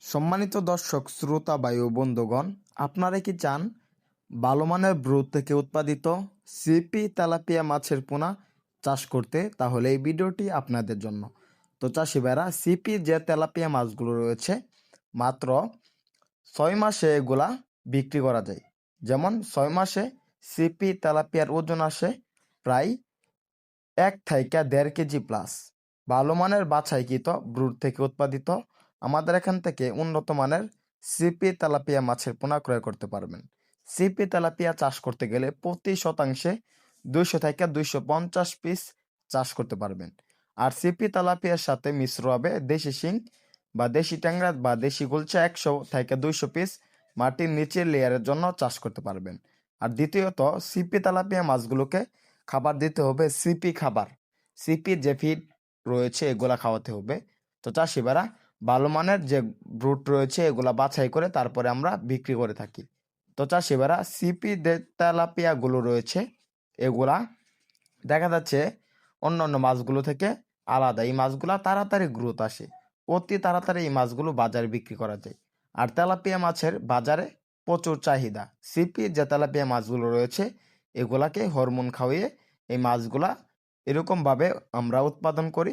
সম্মানিত দর্শক শ্রোতা বায়ু বন্ধুগণ, আপনারা কি চান ভালো মানের ব্রুড থেকে উৎপাদিত সিপি তেলাপিয়া মাছের পোনা চাষ করতে? তাহলে এই ভিডিওটি আপনাদের জন্য। তো চাষি ভাইরা, সিপি যে তেলাপিয়া মাছগুলো রয়েছে মাত্র 6 মাসে এগুলা বিক্রি করা যায়। যেমন 6 মাসে সিপি তেলাপিয়ার ওজন আসে প্রায় 1 থেকে 1.5 কেজি প্লাস। ভালো মানের বাছাইকৃত ব্রুড থেকে উৎপাদিত আমাদের এখান থেকে উন্নত মানের সিপি তেলাপিয়া মাছের পোনা ক্রয় করতে পারবেন। সিপি তেলাপিয়া চাষ করতে গেলে প্রতি শতাংশে 200 থেকে 250 পিস চাষ করতে পারবেন। আর সিপি তেলাপিয়ার সাথে মিশ্র হবে দেশি শিং বা দেশি ট্যাংরা বা দেশি গুলচা 100 থেকে 200 পিস মাটির নিচের লেয়ারের জন্য চাষ করতে পারবেন। আর দ্বিতীয়ত, সিপি তেলাপিয়া মাছগুলোকে খাবার দিতে হবে সিপি খাবার। সিপি যে ফিড রয়েছে এগুলা খাওয়াতে হবে। তো চাষিবারা, ভালো মানের যে ব্রুড রয়েছে এগুলা বাছাই করে তারপরে আমরা বিক্রি করে থাকি। তো চাষিবারা, সিপি তেলাপিয়াগুলো রয়েছে এগুলা দেখা যাচ্ছে অন্যান্য মাছগুলো থেকে আলাদা। এই মাছগুলা তাড়াতাড়ি গ্রোথ আসে, অতি তাড়াতাড়ি এই মাছগুলো বাজারে বিক্রি করা যায়। আর তেলাপিয়া মাছের বাজারে প্রচুর চাহিদা। সিপি যে তেলাপিয়া মাছগুলো রয়েছে এগুলাকে হরমোন খাওয়িয়ে এই মাছগুলা এরকমভাবে আমরা উৎপাদন করি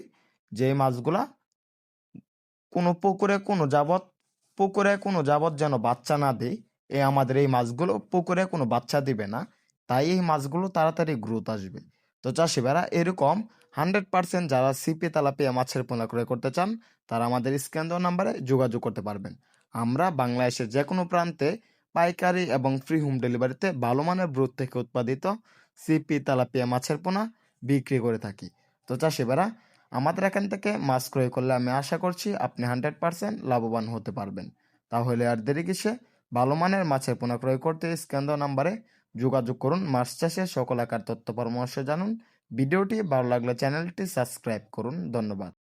যে এই মাছগুলা কোনো পুকুরে কোনো যাবত যেন বাচ্চা না দেয়। আমাদের এই মাছগুলো পুকুরে কোনো বাচ্চা দিবে না, তাই এই মাছগুলো তাড়াতাড়ি গ্রোথ আসবে। তো চাষিভাইরা, এরকম 100% যারা সিপি তেলাপিয়া মাছের পোনা ক্রয় করতে চান তারা আমাদের স্ক্যান দেওয়া নাম্বারে যোগাযোগ করতে পারবেন। আমরা বাংলাদেশের যে কোনো প্রান্তে পাইকারি এবং ফ্রি হোম ডেলিভারিতে ভালো মানের ব্রুড থেকে উৎপাদিত সিপি তেলাপিয়া মাছের পোনা বিক্রি করে থাকি। তো চাষিভাইরা, আমাদের এখান থেকে মাছ ক্রয় করলে আমি আশা করছি আপনি 100% লাভবান হতে পারবেন। তাহলে আর দেরি কিসে, ভালো মানের মাছের পোনা ক্রয় করতে স্ক্যান দেওয়া নাম্বারে যোগাযোগ করুন। মাছ চাষের সকল আকার তথ্য পরামর্শ জানুন। ভিডিওটি ভালো লাগলে চ্যানেলটি সাবস্ক্রাইব করুন। ধন্যবাদ।